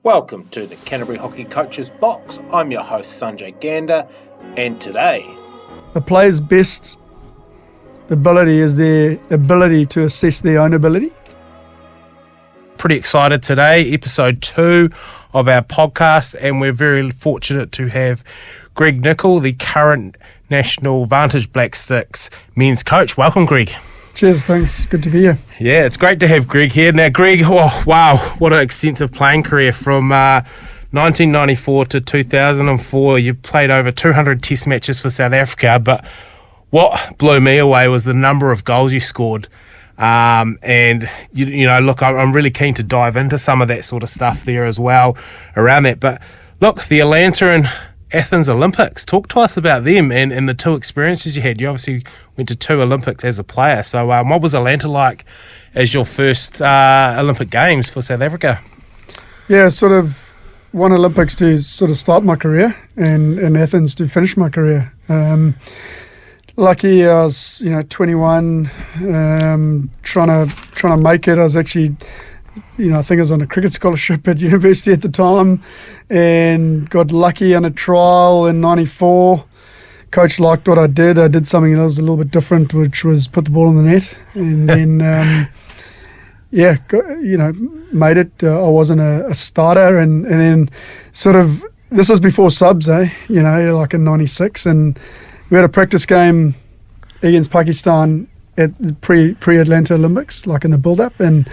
Welcome to the Canterbury Hockey Coaches Box. I'm your host Sanjay Gander, and today a player's best ability is their ability to assess their own ability. Pretty excited today, episode 2 of our podcast, and we're very fortunate to have Greg Nicol, the current National Vantage Black Sticks men's coach. Welcome, Greg. Cheers, thanks. Good to be here. Yeah, it's great to have Greg here. Now, Greg, oh, wow, what an extensive playing career from 1994 to 2004. You played over 200 test matches for South Africa, but what blew me away was the number of goals you scored. And, you know, look, I'm really keen to dive into some of that sort of stuff there as well around that. But, look, the Atlanta and Athens Olympics, talk to us about them and the two experiences you had. You obviously went to 2 Olympics as a player. So what was Atlanta like as your first Olympic Games for South Africa? Yeah, sort of won Olympics to sort of start my career and Athens to finish my career. Lucky I was, 21, trying to make it. I was actually, I think I was on a cricket scholarship at university at the time and got lucky on a trial in 94. Coach liked what I did. I did something that was a little bit different, which was put the ball in the net. And then, made it. I wasn't a starter. And then sort of, this was before subs, like in 96. And we had a practice game against Pakistan at the pre-Atlanta Olympics, like in the build-up. And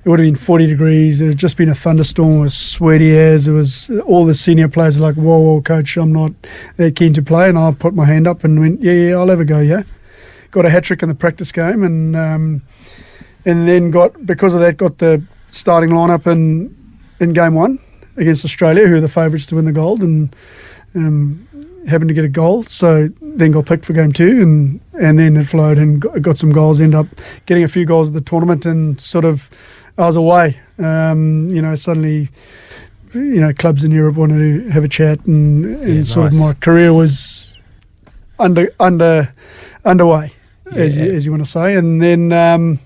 it would have been 40 degrees. There had just been a thunderstorm. It was sweaty as. It was all the senior players were like, whoa, coach, I'm not that keen to play. And I put my hand up and went, yeah, I'll have a go, yeah. Got a hat-trick in the practice game and then because of that, got the starting lineup in game 1 against Australia, who were the favourites to win the gold, and happened to get a goal. So then got picked for game 2 and then it flowed and got some goals, ended up getting a few goals at the tournament and sort of I was away. Suddenly, clubs in Europe wanted to have a chat and sort of my career was underway, as you want to say. And then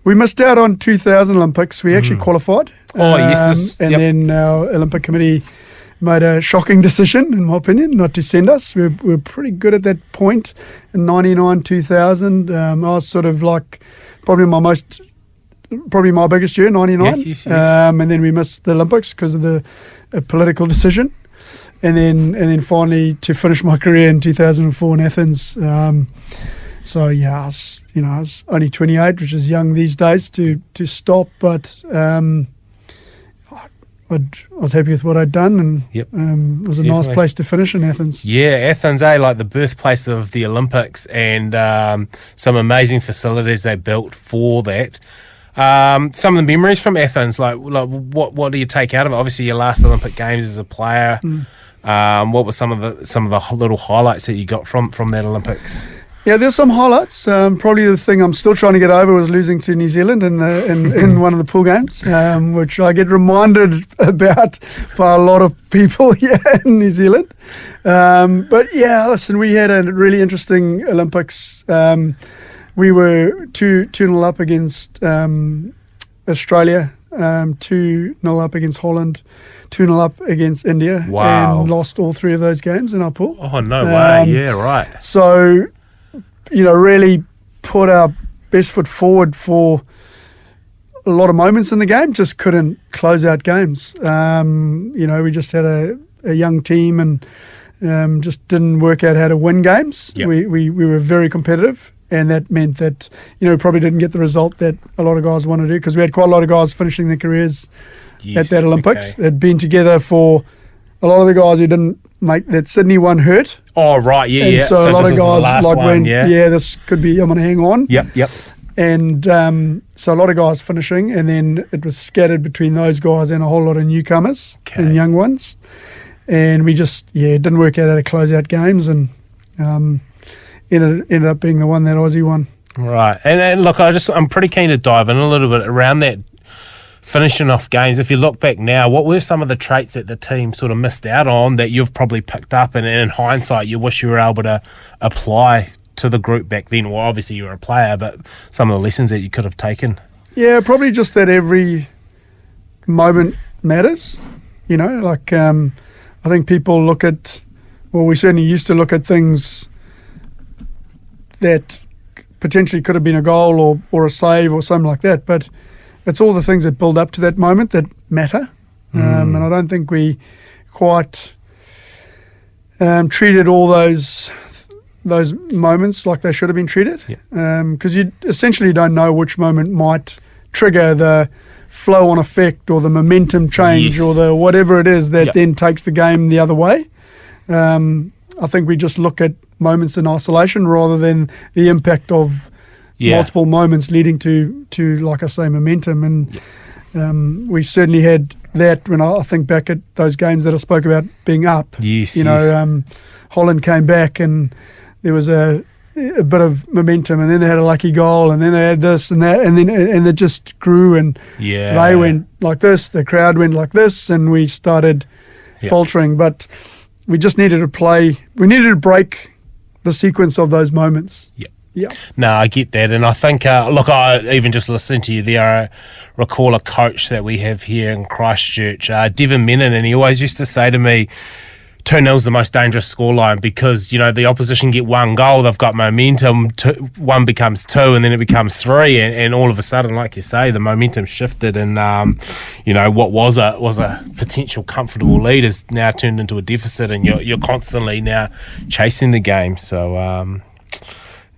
we missed out on 2000 Olympics. We actually qualified. Then our Olympic Committee made a shocking decision, in my opinion, not to send us. We were pretty good at that point in 99, 2000. I was sort of like probably my biggest year, 99. Yes. And then we missed the Olympics because of the political decision. And then finally to finish my career in 2004 in Athens. I was only 28, which is young these days to stop, but I was happy with what I'd done, and it was a nice place to finish in Athens. Yeah, Athens, like the birthplace of the Olympics, and some amazing facilities they built for that. Some of the memories from Athens, like what do you take out of it? Obviously, your last Olympic Games as a player. What were some of the little highlights that you got from that Olympics? Yeah, there's some highlights. Probably the thing I'm still trying to get over was losing to New Zealand in one of the pool games, which I get reminded about by a lot of people here in New Zealand. But yeah, listen, we had a really interesting Olympics. We were 2-0 up against Australia, 2-0 up against Holland, 2-0 up against India, and lost all 3 of those games in our pool. Oh, no way. Yeah, right. So, really put our best foot forward for a lot of moments in the game, just couldn't close out games. We just had a young team and just didn't work out how to win games. Yep. We were very competitive, and that meant that, we probably didn't get the result that a lot of guys wanted to do, because we had quite a lot of guys finishing their careers at that Olympics. Okay. They'd been together for a lot of the guys who didn't make that Sydney one hurt. Oh, right, yeah, and yeah. So a lot of guys this could be, I'm going to hang on. Yep. And so a lot of guys finishing, and then it was scattered between those guys and a whole lot of newcomers and young ones. And we just, didn't work out how to close out games, and ended up being the one that Aussie won. Right. And look, I'm pretty keen to dive in a little bit around that finishing off games. If you look back now, what were some of the traits that the team sort of missed out on that you've probably picked up, and in hindsight you wish you were able to apply to the group back then? Well, obviously you were a player, but some of the lessons that you could have taken. Yeah, probably just that every moment matters. You know, like I think people look at, well, we certainly used to look at things that potentially could have been a goal or a save or something like that, but it's all the things that build up to that moment that matter. And I don't think we quite treated all those moments like they should have been treated, because you essentially don't know which moment might trigger the flow-on effect or the momentum change or the whatever it is that then takes the game the other way. I think we just look at moments in isolation rather than the impact of multiple moments leading to like I say, momentum. And we certainly had that when I think back at those games that I spoke about being up. Holland came back and there was a bit of momentum, and then they had a lucky goal, and then they had this and that, and it just grew, and they went like this, the crowd went like this, and we started faltering. But we just needed to break the sequence of those moments. No, I get that, and I think look, I even just listening to you there, I recall a coach that we have here in Christchurch, Devon Menon, and he always used to say to me, 2-0 is the most dangerous scoreline, because, you know, the opposition get one goal, they've got momentum, one becomes 2, and then it becomes 3, and all of a sudden, like you say, the momentum shifted, and you know, what was a potential comfortable lead is now turned into a deficit, and you're constantly now chasing the game. So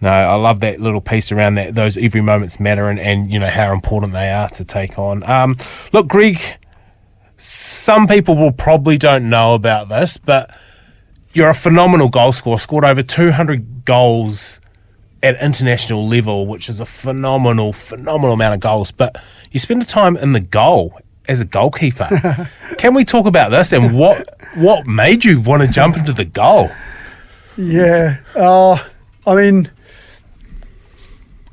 no, I love that little piece around that. Those every moments matter, and you know how important they are to take on. Look, Greg, some people will probably don't know about this, but you're a phenomenal goal scorer, scored over 200 goals at international level, which is a phenomenal amount of goals. But you spend the time in the goal as a goalkeeper. Can we talk about this, and what made you want to jump into the goal? Yeah, I mean,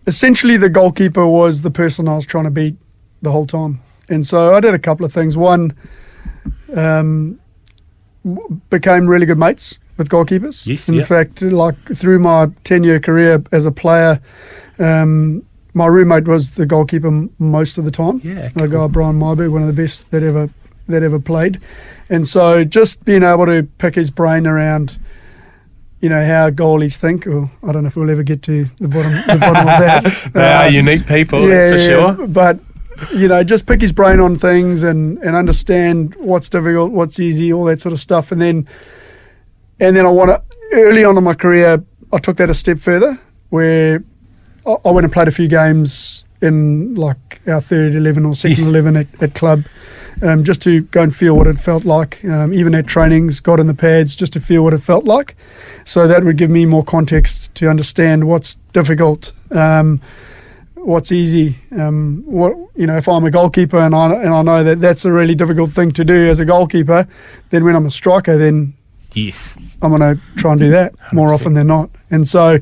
essentially the goalkeeper was the person I was trying to beat the whole time. And so I did a couple of things. One, became really good mates with goalkeepers. In fact, like through my 10-year career as a player, my roommate was the goalkeeper most of the time. The guy Brian Myberg, one of the best that ever played. And so just being able to pick his brain around, you know, how goalies think. Or I don't know if we'll ever get to the bottom of that. They are unique people, that's for sure. But you know, just pick his brain on things and understand what's difficult, what's easy, all that sort of stuff. And then early on in my career, I took that a step further, where I went and played a few games in like our third 11 or second 11 at club, just to go and feel what it felt like. Even at trainings, got in the pads just to feel what it felt like. So that would give me more context to understand what's difficult, what's easy. If I'm a goalkeeper and I know that that's a really difficult thing to do as a goalkeeper, then when I'm a striker, then I'm going to try and do that 100%. More often than not. And so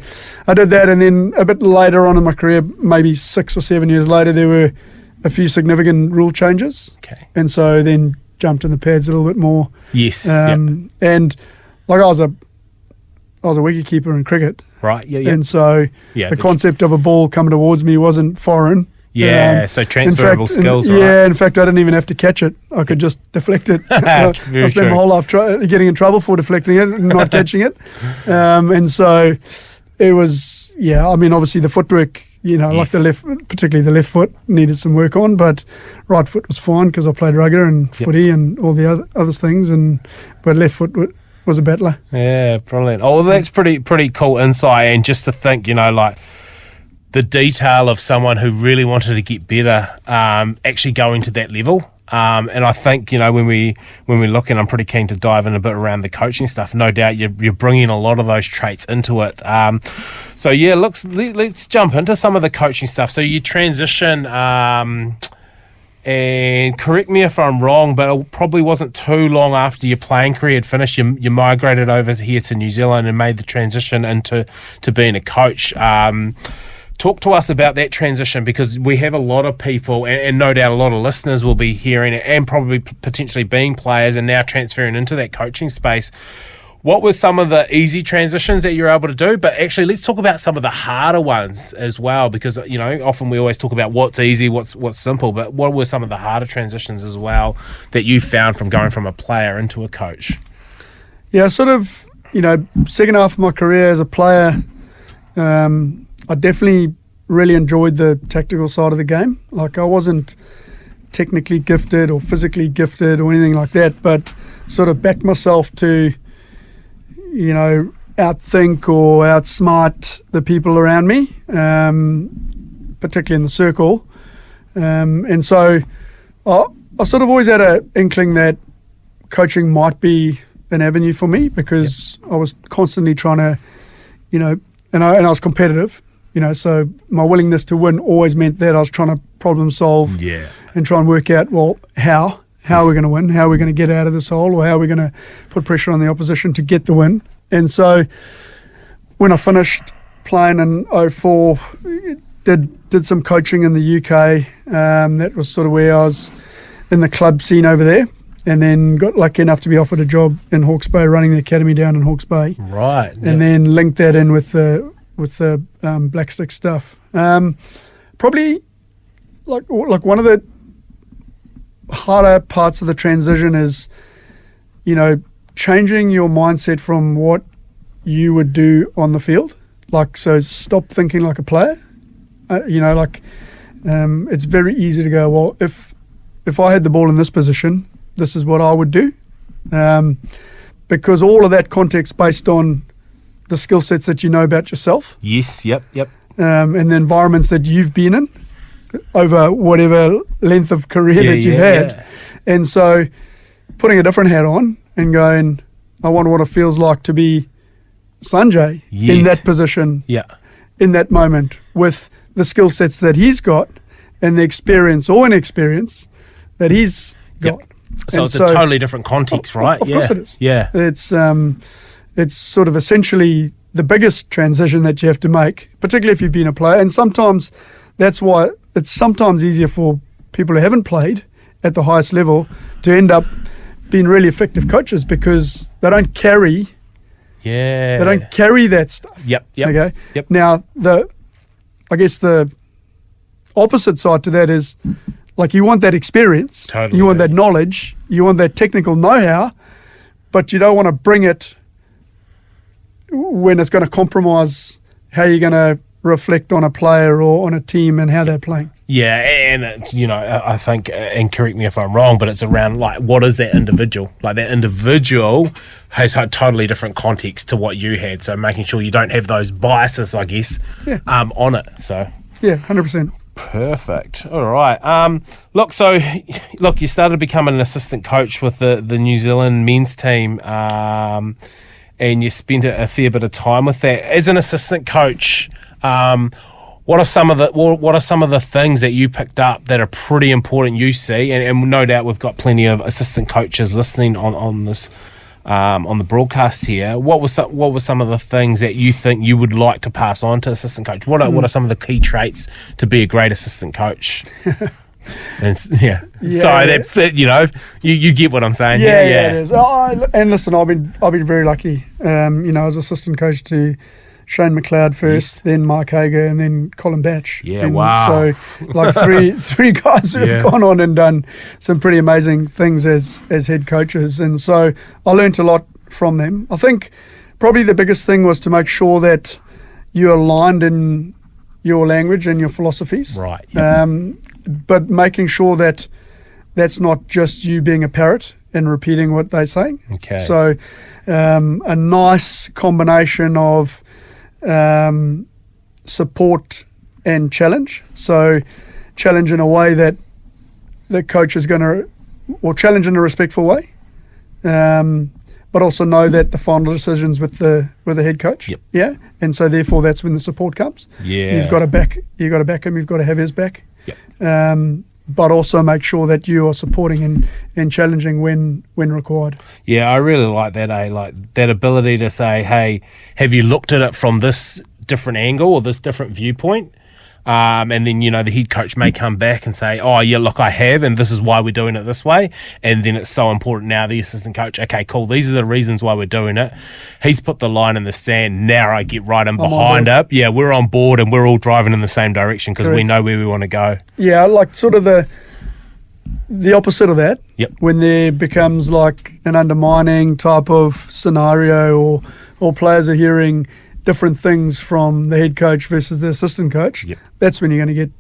I did that, and then a bit later on in my career, maybe 6 or 7 years later, there were a few significant rule changes. And so then jumped in the pads a little bit more. And like I was a wicketkeeper in cricket. And so the concept of a ball coming towards me wasn't foreign. So transferable skills, right? Yeah, in fact, I didn't even have to catch it. I could just deflect it. I spent my whole life getting in trouble for deflecting it and not catching it. And so it was, I mean, obviously the footwork, like the left, particularly the left foot, needed some work on, but right foot was fine because I played rugger and footy and all the other things, but left foot was a battler. Yeah, brilliant. Oh, well, that's pretty cool insight, and just to think, like the detail of someone who really wanted to get better, actually going to that level. And I think, when we look, and I'm pretty keen to dive in a bit around the coaching stuff, no doubt you're bringing a lot of those traits into it. So let's jump into some of the coaching stuff. So you transition, and correct me if I'm wrong, but it probably wasn't too long after your playing career had finished, you migrated over here to New Zealand and made the transition into being a coach. Talk to us about that transition, because we have a lot of people, and no doubt a lot of listeners will be hearing it, and probably potentially being players and now transferring into that coaching space. What were some of the easy transitions that you're able to do? But actually, let's talk about some of the harder ones as well, because, you know, often we always talk about what's easy, what's simple, but what were some of the harder transitions as well that you found from going from a player into a coach? Yeah, sort of, you know, second half of my career as a player, I definitely really enjoyed the tactical side of the game. Like, I wasn't technically gifted or physically gifted or anything like that, but sort of backed myself to, you know, outthink or outsmart the people around me, particularly in the circle. And so I sort of always had an inkling that coaching might be an avenue for me, because I was constantly trying to, you know, and I was competitive, you know, so my willingness to win always meant that I was trying to problem solve and try and work out, well, how are we going to win? How are we going to get out of this hole? Or how are we going to put pressure on the opposition to get the win? And so when I finished playing in 2004, did some coaching in the UK. That was sort of where I was in the club scene over there, and then got lucky enough to be offered a job in Hawke's Bay, running the academy down in Hawke's Bay. Right. And then linked that in with the Black Stick stuff. Probably like one of the harder parts of the transition is, you know, changing your mindset from what you would do on the field. Like, so stop thinking like a player. You know, like, it's very easy to go, well, if I had the ball in this position, this is what I would do. Because all of that context based on the skill sets that you know about yourself. Yes, yep. And the environments that you've been in over whatever length of career that you've had. Yeah. And so putting a different hat on and going, I wonder what it feels like to be Sanjay in that position, in that moment, with the skill sets that he's got and the experience or inexperience that he's got. So it's a totally different context, right? Of course it is. Yeah. It's sort of essentially the biggest transition that you have to make, particularly if you've been a player. And sometimes that's why it's sometimes easier for people who haven't played at the highest level to end up being really effective coaches, because they don't carry that stuff. Yep. Okay. Yep. Now I guess the opposite side to that is, like, you want that experience, you want that knowledge, you want that technical know-how, but you don't want to bring it when it's going to compromise how you're going to reflect on a player or on a team and how they're playing. Yeah, and it's, you know, I think, and correct me if I'm wrong, but it's around, like, what is that individual? Like, that individual has a totally different context to what you had, so making sure you don't have those biases, I guess, on it. So yeah, 100%. Perfect. All right. Look, you started becoming an assistant coach with the New Zealand men's team, and you spent a fair bit of time with that. As an assistant coach, what are some of the things that you picked up that are pretty important you see? And no doubt we've got plenty of assistant coaches listening on this. On the broadcast here, what were some of the things that you think you would like to pass on to assistant coach? What are some of the key traits to be a great assistant coach? Sorry, that, you know, you get what I'm saying. Yeah, it is. And listen, I've been very lucky. You know, as assistant coach to Shane McLeod first, then Mike Hager, and then Colin Batch. Yeah, and wow. So, like, three guys who have gone on and done some pretty amazing things as head coaches. And so I learnt a lot from them. I think probably the biggest thing was to make sure that you're aligned in your language and your philosophies. Right. Yep. But making sure that that's not just you being a parrot and repeating what they're saying. Okay. So a nice combination of support and challenge. So challenge in a way that the coach is going to, or challenge in a respectful way, but also know that the final decision's with the head coach. Yep. Yeah, and so therefore that's when the support comes. Yeah, you've got to back him. You've got to have his back. Yep. But also make sure that you are supporting and challenging when required. Yeah, I really like that, like that ability to say, hey, have you looked at it from this different angle or this different viewpoint? And then, the head coach may come back and say, oh, yeah, look, I have, and this is why we're doing it this way. And then it's so important now, the assistant coach, okay, cool, these are the reasons why we're doing it. He's put the line in the sand. Now I get right in behind it. Yeah, we're on board and we're all driving in the same direction because we know where we want to go. Yeah, like sort of the opposite of that. Yep. When there becomes like an undermining type of scenario or players are hearing different things from the head coach versus the assistant coach, that's when you're going to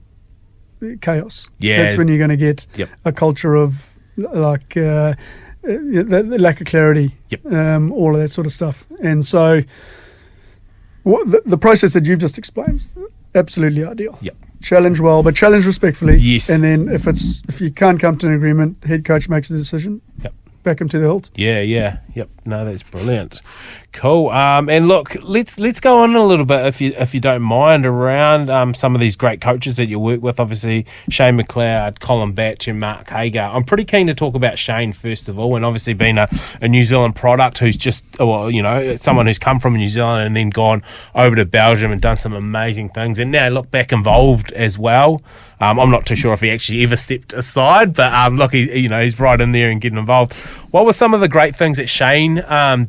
get chaos. Yeah. That's when you're going to get a culture of like the lack of clarity, all of that sort of stuff. And so the process that you've just explained, absolutely ideal. Yep. Challenge well, but challenge respectfully. Yes. And then if you can't come to an agreement, the head coach makes a decision. Back him to the hilt. Yeah. Yep. No, that's brilliant. Cool. And look, let's go on a little bit, if you don't mind, around some of these great coaches that you work with. Obviously, Shane McLeod, Colin Batch, and Mark Hager. I'm pretty keen to talk about Shane first of all, and obviously being a New Zealand product who's just, someone who's come from New Zealand and then gone over to Belgium and done some amazing things, and now look back involved as well. I'm not too sure if he actually ever stepped aside, but look, he's right in there and getting involved. What were some of the great things that Shane did,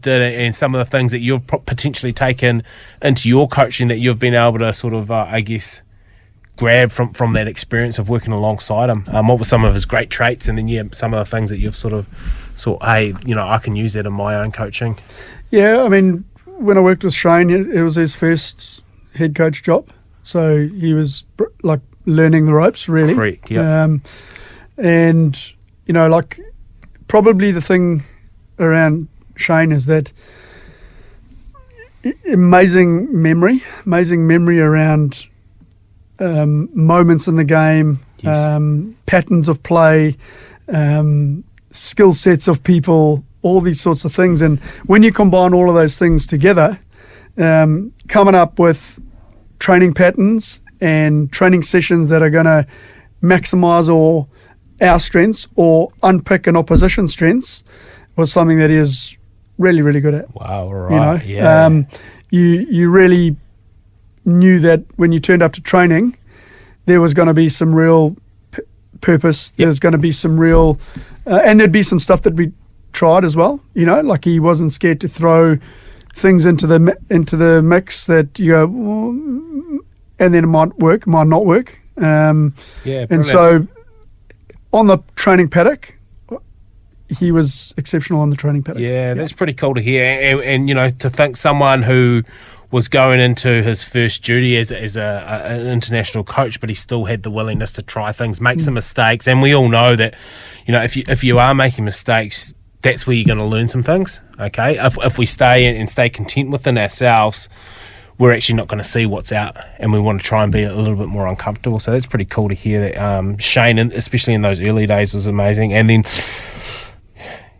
and some of the things that you've potentially taken into your coaching that you've been able to sort of, grab from that experience of working alongside him? What were some of his great traits, and then some of the things that you've sort of thought, hey, I can use that in my own coaching? Yeah, I mean, when I worked with Shane, it was his first head coach job, so he was like learning the ropes, really. Correct, yeah. And like probably the thing around Shane is that amazing memory around moments in the game, patterns of play, skill sets of people, all these sorts of things. And when you combine all of those things together, coming up with training patterns and training sessions that are going to maximize our strengths or unpick an opposition's strengths was something that he is really, really good at. Wow, right. You really knew that when you turned up to training, there was going to be some real purpose. There's going to be some real, and there'd be some stuff that we tried as well. Like he wasn't scared to throw things into the mix that you go, and then it might work, might not work. And so on the training paddock, he was exceptional on the training paddock. Yeah, that's pretty cool to hear. And to think someone who was going into his first duty as an international coach, but he still had the willingness to try things, make some mistakes. And we all know that, if you are making mistakes, that's where you're going to learn some things. Okay, if we stay content within ourselves, we're actually not going to see what's out, and we want to try and be a little bit more uncomfortable. So that's pretty cool to hear that Shane, especially in those early days, was amazing. And then,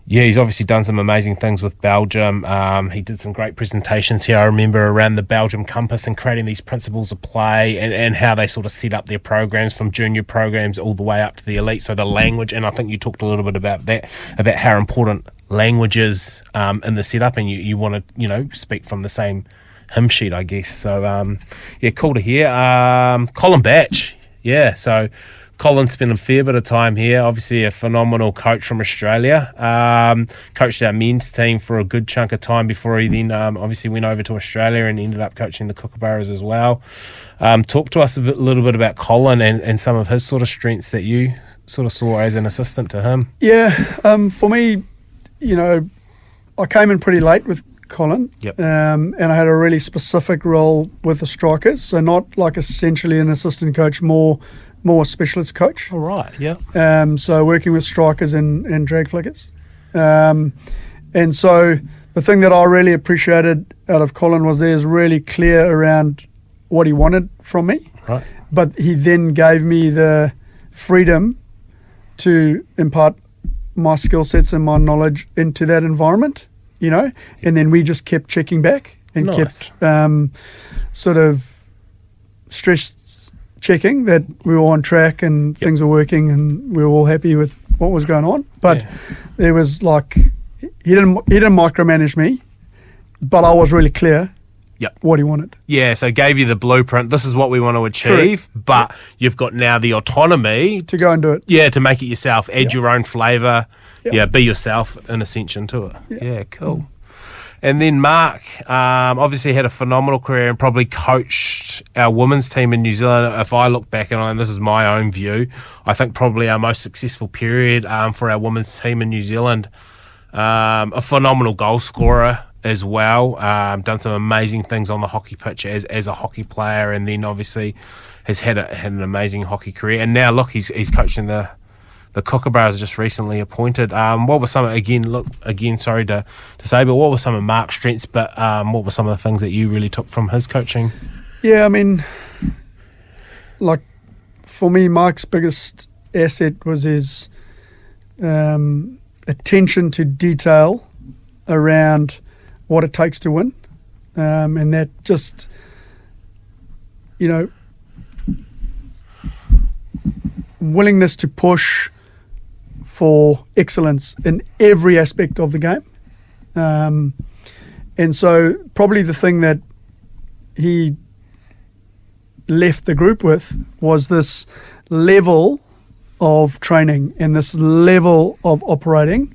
he's obviously done some amazing things with Belgium. He did some great presentations here, I remember, around the Belgium compass and creating these principles of play and how they sort of set up their programs from junior programs all the way up to the elite. So the language, and I think you talked a little bit about that, about how important language is in the setup, and you want to, speak from the same hymn sheet, I guess. So, cool to hear. Colin Batch. So Colin spent a fair bit of time here, obviously a phenomenal coach from Australia. Coached our men's team for a good chunk of time before he then obviously went over to Australia and ended up coaching the Kookaburras as well. Talk to us a little bit about Colin and some of his sort of strengths that you sort of saw as an assistant to him. For me, I came in pretty late with Colin, and I had a really specific role with the strikers, so not like essentially an assistant coach, more a specialist coach. All right, so working with strikers and drag flickers. And so the thing that I really appreciated out of Colin was there's really clear around what he wanted from me, right? But he then gave me the freedom to impart my skill sets and my knowledge into that environment. And then we just kept checking back and kept sort of stress checking that we were on track and things were working and we were all happy with what was going on. But there was he didn't micromanage me, but I was really clear what he wanted. Yeah, so gave you the blueprint. This is what we want to achieve, but you've got now the autonomy to go and do it. Yeah, to make it yourself, add your own flavour. Yep. Yeah, be yourself in ascension to it. Yeah, cool. And then Mark obviously had a phenomenal career and probably coached our women's team in New Zealand. If I look back and this is my own view, I think probably our most successful period for our women's team in New Zealand. A phenomenal goal scorer as well. Done some amazing things on the hockey pitch as a hockey player, and then obviously has had an amazing hockey career. And now look, he's coaching the Kookaburras, just recently appointed. What were some sorry to say, but what were some of Mark's strengths? But what were some of the things that you really took from his coaching? Yeah, I mean, like for me, Mark's biggest asset was his attention to detail around what it takes to win, and that just, willingness to push for excellence in every aspect of the game. And so probably the thing that he left the group with was this level of training and this level of operating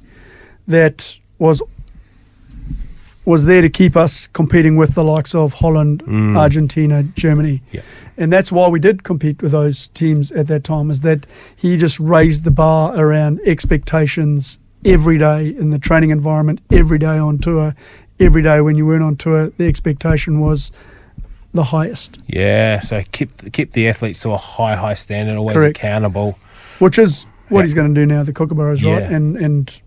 that was there to keep us competing with the likes of Holland, Argentina, Germany. Yeah. And that's why we did compete with those teams at that time, is that he just raised the bar around expectations every day in the training environment, every day on tour, every day when you weren't on tour, the expectation was the highest. Yeah, so keep the athletes to a high standard, always Correct. accountable. Which is what he's going to do now, the Kookaburras, right? And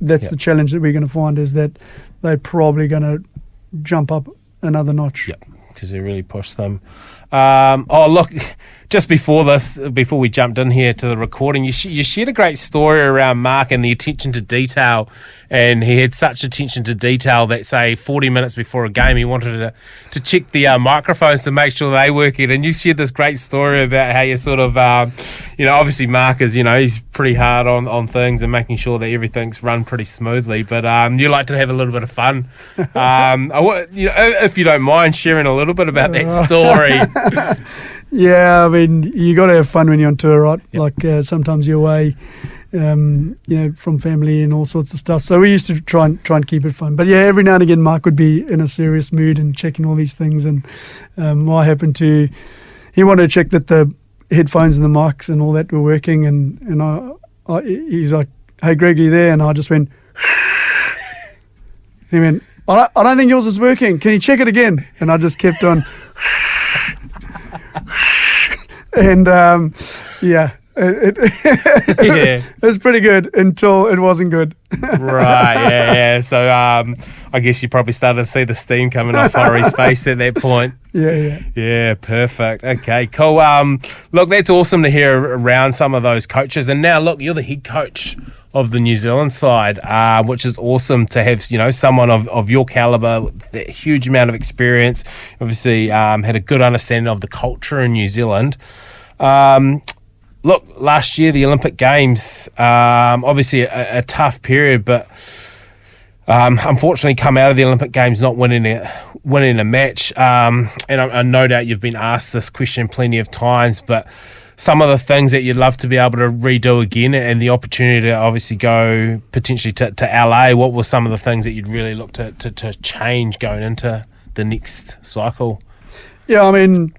that's the challenge that we're going to find, is that they're probably going to jump up another notch. Yep, because they really pushed them. Look, just before we jumped in here to the recording, you shared a great story around Mark and the attention to detail, and he had such attention to detail that, say, 40 minutes before a game, he wanted to check the microphones to make sure they work it. And you shared this great story about how you sort of, obviously Mark is, he's pretty hard on things and making sure that everything's run pretty smoothly, but you like to have a little bit of fun. If you don't mind sharing a little bit about that story. Yeah, I mean, you got to have fun when you're on tour, right? Yep. Like sometimes you're away, from family and all sorts of stuff. So we used to try and keep it fun. But yeah, every now and again, Mark would be in a serious mood and checking all these things. And he wanted to check that the headphones and the mics and all that were working. And he's like, "Hey, Greg, are you there?" And I just went. He went, I don't think yours is working. Can you check it again? And I just kept on. And it was pretty good until it wasn't good. Right, yeah. So I guess you probably started to see the steam coming off Horry's face at that point. Yeah, perfect. Okay, cool. Look, that's awesome to hear around some of those coaches. And now, look, you're the head coach of the New Zealand side, which is awesome to have, someone of your caliber, that huge amount of experience, obviously had a good understanding of the culture in New Zealand. Look, last year, the Olympic Games, obviously a tough period, but unfortunately come out of the Olympic Games not winning a match. And I no doubt you've been asked this question plenty of times, but some of the things that you'd love to be able to redo again, and the opportunity to obviously go potentially to LA, what were some of the things that you'd really look to change going into the next cycle? Yeah, I mean,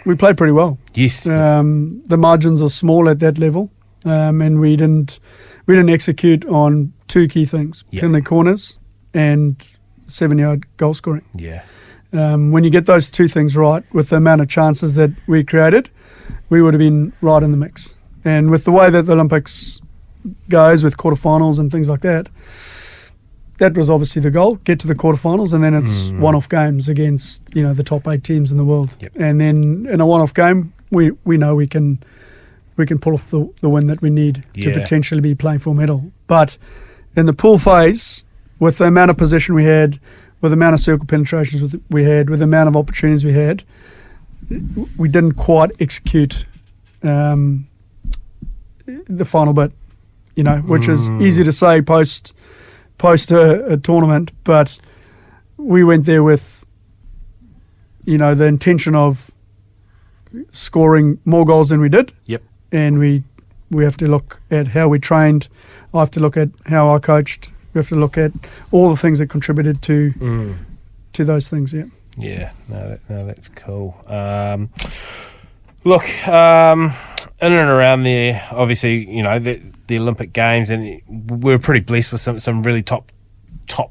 we played pretty well. Yes. The margins are small at that level, and we didn't execute on two key things: penalty corners and 7-yard goal scoring. Yeah. When you get those two things right, with the amount of chances that we created, we would have been right in the mix. And with the way that the Olympics goes with quarterfinals and things like that, that was obviously the goal: get to the quarterfinals, and then it's one-off games against the top 8 teams in the world. Yep. And then in a one-off game, we know we can pull off the win that we need to potentially be playing for a medal. But in the pool phase, with the amount of possession we had, with the amount of circle penetrations we had, with the amount of opportunities we had, we didn't quite execute the final bit, which is easy to say post a tournament, but we went there with the intention of scoring more goals than we did. Yep. And we have to look at how we trained. I have to look at how I coached. We have to look at all the things that contributed to those things. Yeah. Yeah. No, that's cool. Look, in and around there, obviously, the Olympic Games, and we were pretty blessed with some really top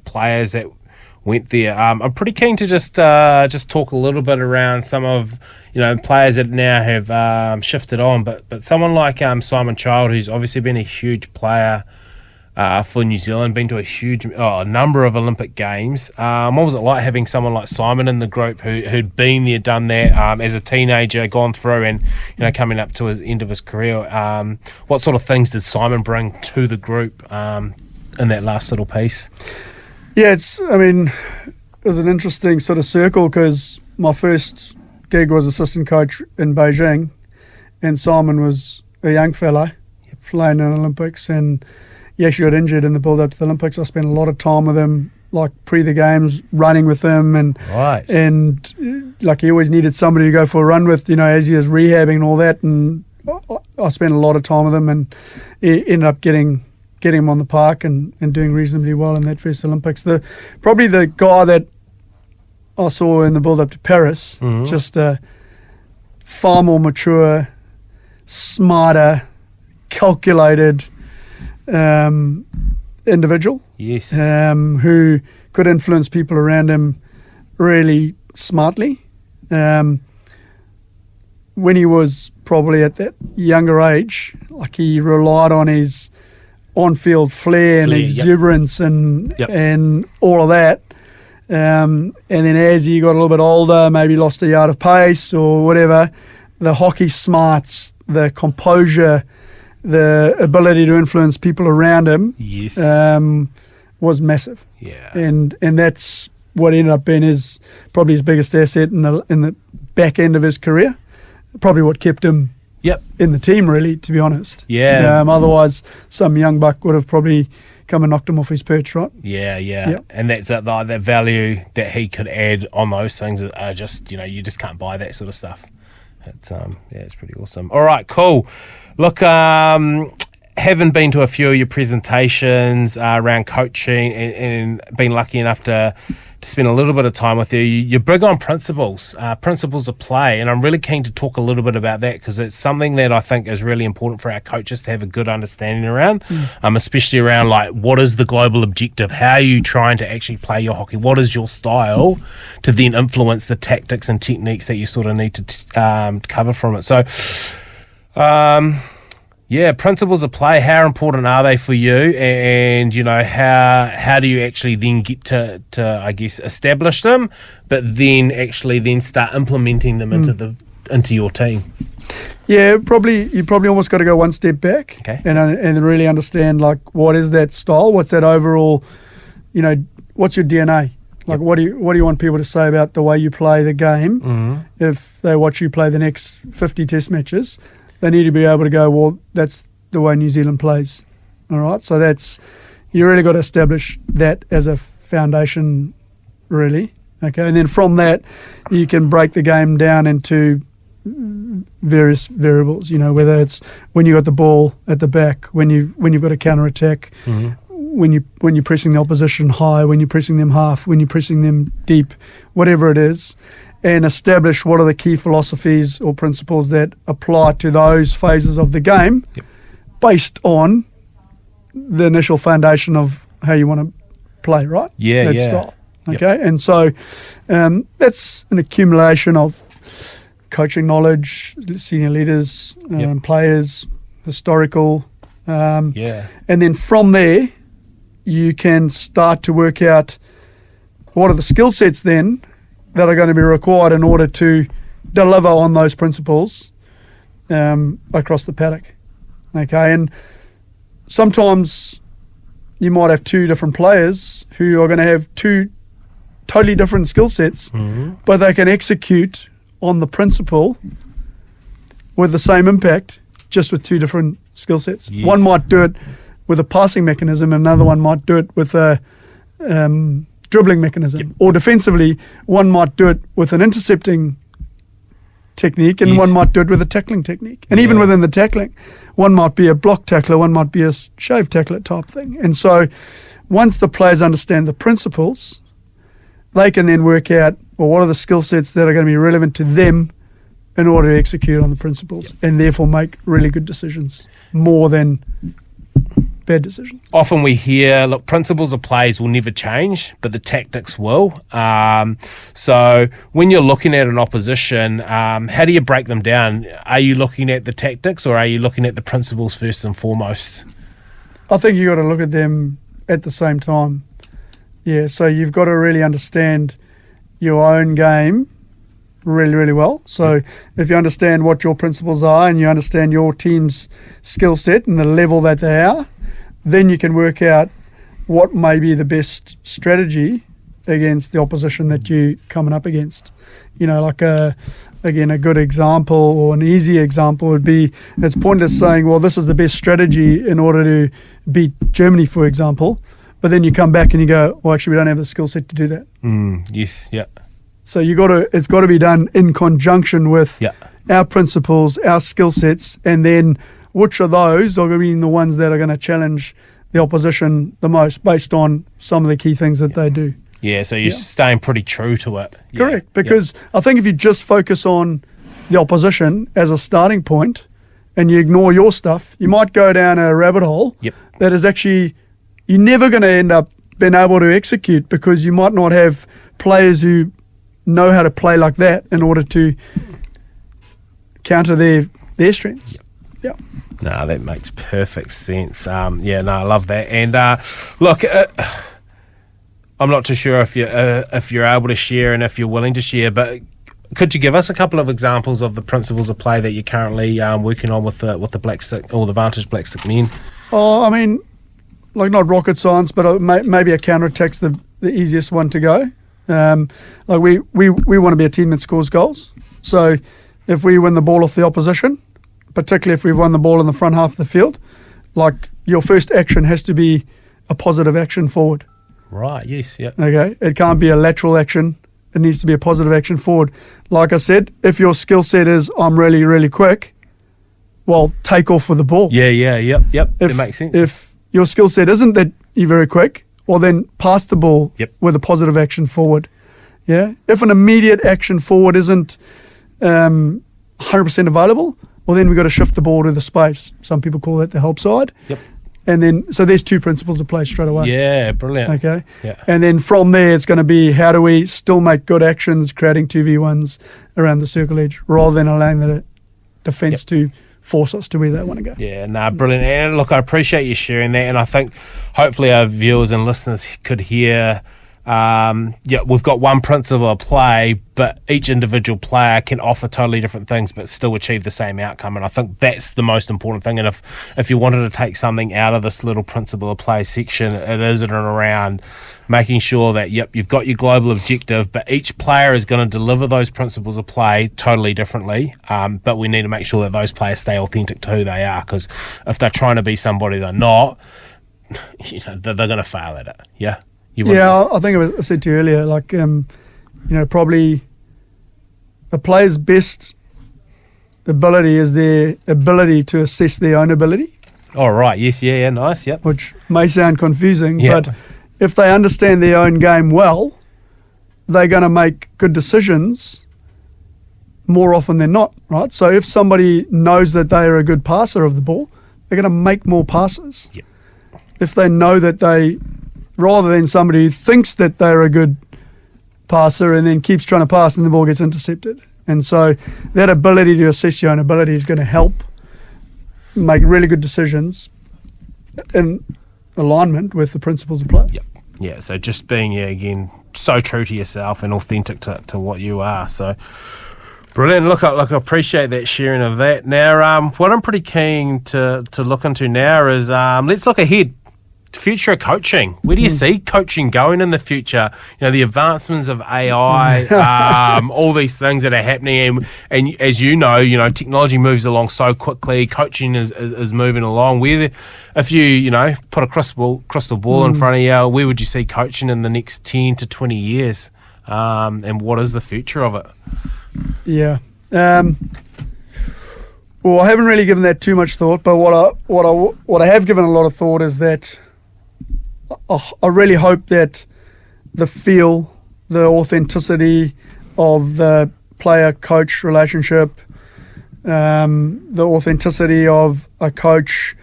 players that went there. I'm pretty keen to just talk a little bit around some of players that now have shifted on, but someone like Simon Child, who's obviously been a huge player for New Zealand, been to a number of Olympic Games. What was it like having someone like Simon in the group who'd been there, done that as a teenager, gone through, and coming up to his end of his career? What sort of things did Simon bring to the group in that last little piece? Yeah, it was an interesting sort of circle, because my first gig was assistant coach in Beijing, and Simon was a young fellow playing in Olympics, and he actually got injured in the build-up to the Olympics. I spent a lot of time with him, like pre the games, running with him, and like he always needed somebody to go for a run with, as he was rehabbing and all that. And I spent a lot of time with him, and he ended up getting him on the park and doing reasonably well in that first Olympics. Probably the guy that I saw in the build-up to Paris, just a far more mature, smarter, calculated individual, yes, who could influence people around him really smartly. When he was probably at that younger age, like he relied on his on-field flair and exuberance and all of that. And then as he got a little bit older, maybe lost a yard of pace or whatever, the hockey smarts, the composure, the ability to influence people around him was massive. Yeah. And that's what ended up being probably his biggest asset in the back end of his career. Probably what kept him in the team, really, to be honest. Yeah. Otherwise, some young buck would have probably come and knocked him off his perch, right? Yeah. Yep. And that's that value that he could add on those things are just, you just can't buy that sort of stuff. It's pretty awesome. All right, cool. Look, having been to a few of your presentations around coaching and been lucky enough to spend a little bit of time with you, you're big on principles of play, and I'm really keen to talk a little bit about that, because it's something that I think is really important for our coaches to have a good understanding around, especially around like what is the global objective, how are you trying to actually play your hockey, what is your style to then influence the tactics and techniques that you sort of need to cover from it. So principles of play, how important are they for you? And, how do you actually then get to I guess, establish them, but then actually start implementing them into your team? Yeah, you probably almost got to go one step back, and really understand, like, what is that style? What's that overall, what's your DNA? Like, what do you want people to say about the way you play the game? If they watch you play the next 50 test matches, they need to be able to go, well, that's the way New Zealand plays. All right, so you really got to establish that as a foundation, really. Okay, and then from that, you can break the game down into various variables. Whether it's when you got the ball at the back, when you've got a counter attack, when you're pressing the opposition high, when you're pressing them half, when you're pressing them deep, whatever it is. And establish what are the key philosophies or principles that apply to those phases of the game based on the initial foundation of how you want to play, right? That style. Okay, and so that's an accumulation of coaching knowledge, senior leaders, players, historical. And then from there, you can start to work out what are the skill sets then that are going to be required in order to deliver on those principles across the paddock. Okay, and sometimes you might have two different players who are going to have two totally different skill sets, but they can execute on the principle with the same impact, just with two different skill sets. Yes. One might do it with a passing mechanism, and another one might do it with a dribbling mechanism. Or defensively, one might do it with an intercepting technique, and one might do it with a tackling technique. And even within the tackling, one might be a block tackler, one might be a shave tackler type thing. And so once the players understand the principles, they can then work out, well, what are the skill sets that are going to be relevant to them in order to execute on the principles and therefore make really good decisions more than bad decisions. Often we hear, look, principles of plays will never change, but the tactics will. So when you're looking at an opposition, how do you break them down? Are you looking at the tactics or are you looking at the principles first and foremost? I think you've got to look at them at the same time. Yeah, so you've got to really understand your own game really, really well. So if you understand what your principles are and you understand your team's skill set and the level that they are, then you can work out what may be the best strategy against the opposition that you're coming up against. You know, like a good example or an easy example would be, it's pointless saying, well, this is the best strategy in order to beat Germany, for example. But then you come back and you go, well, actually, we don't have the skill set to do that. Yes, yeah. So it's got to be done in conjunction with our principles, our skill sets, and then which of those are going to be the ones that are going to challenge the opposition the most based on some of the key things that they do. Yeah, so you're staying pretty true to it. Correct, because I think if you just focus on the opposition as a starting point and you ignore your stuff, you might go down a rabbit hole that is actually, you're never going to end up being able to execute because you might not have players who know how to play like that in order to counter their strengths. Yeah. No, that makes perfect sense. I love that. And look, I'm not too sure if you're able to share and if you're willing to share, but could you give us a couple of examples of the principles of play that you're currently working on with the black stick or the Vantage black stick men? Oh, I mean, like not rocket science, but maybe a counter-attack's the easiest one to go. Like we want to be a team that scores goals. So if we win the ball off the opposition, particularly if we've won the ball in the front half of the field, like your first action has to be a positive action forward. Right, yes, yeah. Okay, it can't be a lateral action. It needs to be a positive action forward. Like I said, if your skill set is I'm really, really quick, well, take off with the ball. Yep. That makes sense. If your skill set isn't that you're very quick, well, then pass the ball with a positive action forward. Yeah. If an immediate action forward isn't 100% available, well, then we've got to shift the ball to the space. Some people call that the help side. Yep. And then, so there's two principles of play straight away. Yeah, brilliant. Okay. Yeah. And then from there, it's going to be how do we still make good actions, creating 2v1s around the circle edge, rather than allowing the defence to force us to where they want to go. Yeah, brilliant. And look, I appreciate you sharing that. And I think hopefully our viewers and listeners could hear, we've got one principle of play, but each individual player can offer totally different things but still achieve the same outcome. And I think that's the most important thing. And if you wanted to take something out of this little principle of play section, it is in and around making sure that, you've got your global objective, but each player is going to deliver those principles of play totally differently. But we need to make sure that those players stay authentic to who they are, because if they're trying to be somebody they're not, they're going to fail at it. Yeah. I think I said to you earlier, like, probably a player's best ability is their ability to assess their own ability. Oh, right. Yes, yeah, nice, yep. Which may sound confusing, but if they understand their own game well, they're going to make good decisions more often than not, right? So if somebody knows that they are a good passer of the ball, they're going to make more passes. Yep. If they know that rather than somebody who thinks that they're a good passer and then keeps trying to pass and the ball gets intercepted. And so that ability to assess your own ability is going to help make really good decisions in alignment with the principles of play. Yep. Yeah, so just being, again, so true to yourself and authentic to what you are. So brilliant. Look, I appreciate that sharing of that. Now, what I'm pretty keen to look into now is let's look ahead future of coaching. Where do you see coaching going in the future? You know, the advancements of AI, all these things that are happening, and as you know, technology moves along so quickly. Coaching is moving along. Where, if you put a crystal ball in front of you, where would you see coaching in the next 10 to 20 years? And what is the future of it? Yeah. Well, I haven't really given that too much thought, but what I have given a lot of thought is that I really hope that the feel, the authenticity of the player-coach relationship, the authenticity of a coach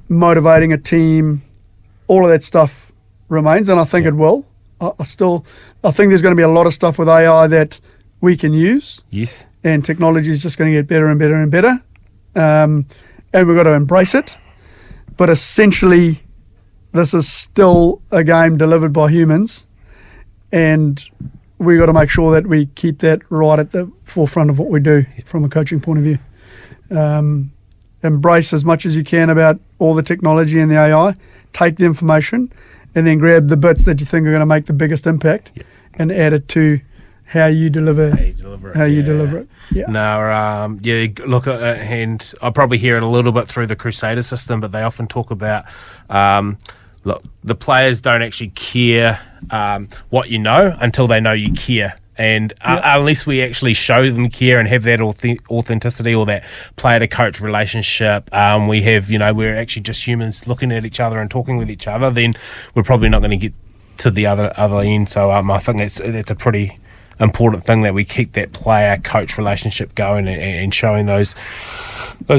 motivating a team, all of that stuff remains, and I think it will. I think there's going to be a lot of stuff with AI that we can use. Yes. And technology is just going to get better and better and better. And we've got to embrace it. But essentially, this is still a game delivered by humans. And we've got to make sure that we keep that right at the forefront of what we do from a coaching point of view. Embrace as much as you can about all the technology and the AI. Take the information and then grab the bits that you think are going to make the biggest impact and add it to how you deliver it. Yeah. No, look, and I probably hear it a little bit through the Crusader system, but they often talk about, look, the players don't actually care what you know until they know you care. And unless we actually show them care and have that authenticity or that player-to-coach relationship, we have, we're actually just humans looking at each other and talking with each other, then we're probably not going to get to the other end. So I think that's a pretty important thing that we keep that player-coach relationship going and showing those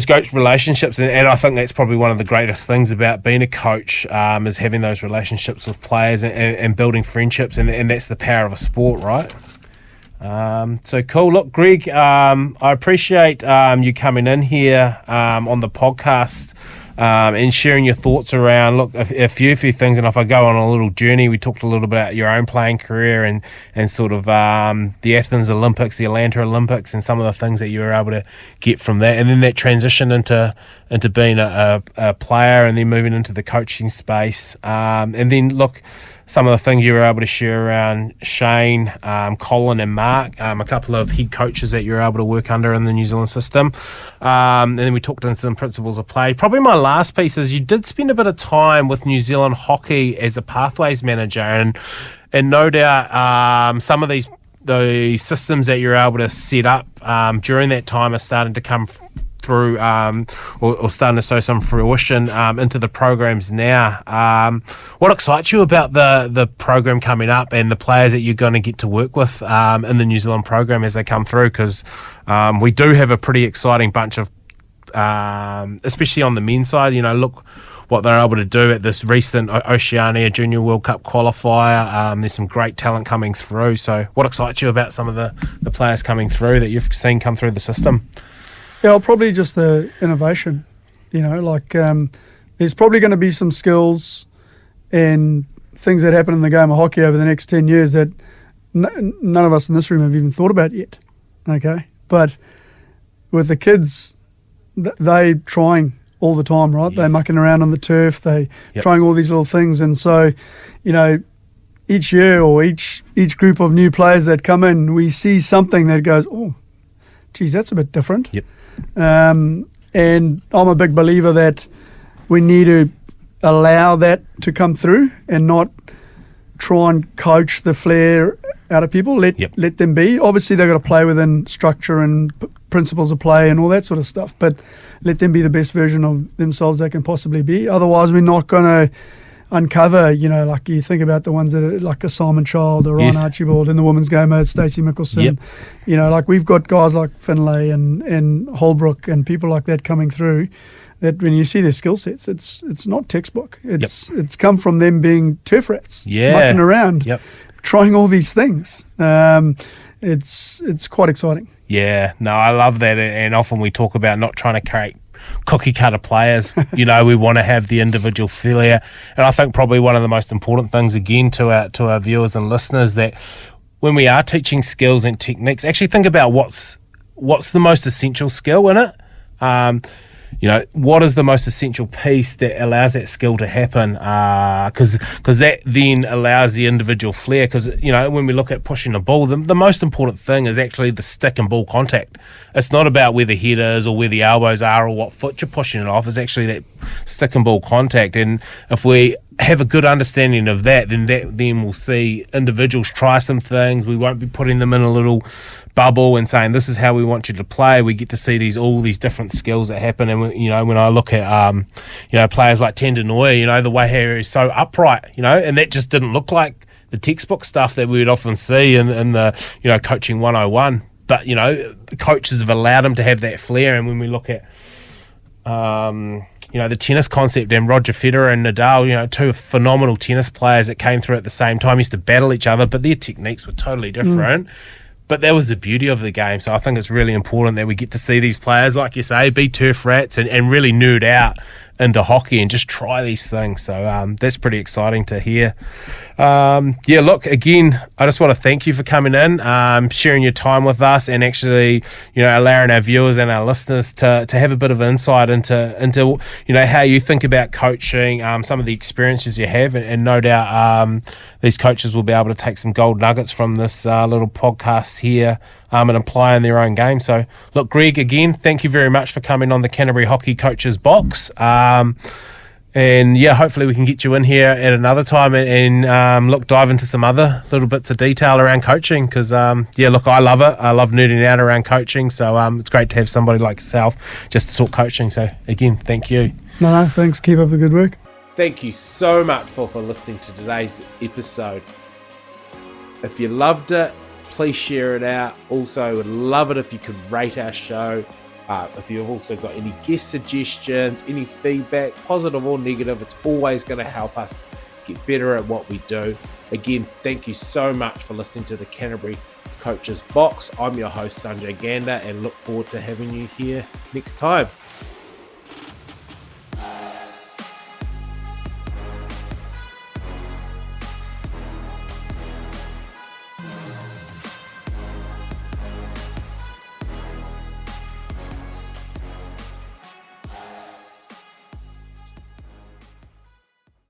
coach relationships. And I think that's probably one of the greatest things about being a coach, is having those relationships with players and building friendships. And that's the power of a sport, right? So cool. Look, Greg, I appreciate you coming in here on the podcast and sharing your thoughts around, look, a few things. And if I go on a little journey, we talked a little bit about your own playing career and sort of the Athens Olympics, the Atlanta Olympics, and some of the things that you were able to get from that. And then that transition into being a player and then moving into the coaching space. And then, look, some of the things you were able to share around Shane, Colin and Mark, a couple of head coaches that you were able to work under in the New Zealand system. And then we talked on some principles of play. Probably my last piece is you did spend a bit of time with New Zealand Hockey as a pathways manager, and no doubt some of the systems that you're able to set up during that time are starting to come through or starting to show some fruition into the programs now. What excites you about the program coming up and the players that you're going to get to work with in the New Zealand program as they come through? Because we do have a pretty exciting bunch of, especially on the men's side, look what they're able to do at this recent Oceania Junior World Cup qualifier. There's some great talent coming through. So what excites you about some of the players coming through that you've seen come through the system? Yeah, probably just the innovation. There's probably going to be some skills and things that happen in the game of hockey over the next 10 years that none of us in this room have even thought about yet. Okay, but with the kids, they trying all the time, right? Yes. They're mucking around on the turf. They trying all these little things, and so each year or each group of new players that come in, we see something that goes, oh, geez, that's a bit different. Yep. And I'm a big believer that we need to allow that to come through and not try and coach the flair out of people. Let them be. Obviously, they've got to play within structure and principles of play and all that sort of stuff, but let them be the best version of themselves they can possibly be. Otherwise, we're not going to uncover, like you think about the ones that are like a Simon Child or Ryan Archibald in the women's game, Stacey Mickelson. Yep. We've got guys like Finlay and Holbrook and people like that coming through that when you see their skill sets, it's not textbook. It's come from them being turf rats, mucking around, trying all these things. It's quite exciting. Yeah, no, I love that. And often we talk about not trying to create cookie cutter players. We want to have the individual flair, and I think probably one of the most important things again to our viewers and listeners, that when we are teaching skills and techniques, actually think about what's the most essential skill in it. what is the most essential piece that allows that skill to happen? Because that then allows the individual flair. Because, when we look at pushing the ball, the most important thing is actually the stick and ball contact. It's not about where the head is or where the elbows are or what foot you're pushing it off. It's actually that stick and ball contact. And if we have a good understanding of that, then we'll see individuals try some things. We won't be putting them in a little bubble and saying this is how we want you to play. We get to see all these different skills that happen. And when I look at players like Tendenoy, the way he is so upright, and that just didn't look like the textbook stuff that we would often see in the coaching 101. But the coaches have allowed him to have that flair. And when we look at the tennis concept, and Roger Federer and Nadal, two phenomenal tennis players that came through at the same time, used to battle each other, but their techniques were totally different. But that was the beauty of the game. So I think it's really important that we get to see these players, like you say, be turf rats and really nerd out into hockey and just try these things. So that's pretty exciting to hear. Look, again, I just want to thank you for coming in, sharing your time with us, and actually, allowing our viewers and our listeners to have a bit of insight into how you think about coaching, some of the experiences you have, and no doubt these coaches will be able to take some gold nuggets from this little podcast here and apply in their own game. So, look, Greg, again, thank you very much for coming on the Canterbury Hockey Coaches Box. And hopefully we can get you in here at another time and dive into some other little bits of detail around coaching, because look, I love it. I love nerding out around coaching, so it's great to have somebody like yourself just to talk coaching. So again, thank you. No, thanks. Keep up the good work. Thank you so much for listening to today's episode. If you loved it, please share it out. Also, would love it if you could rate our show. If you've also got any guest suggestions, any feedback, positive or negative, it's always going to help us get better at what we do. Again, thank you so much for listening to the Canterbury Coaches Box. I'm your host, Sanjay Gander, and look forward to having you here next time.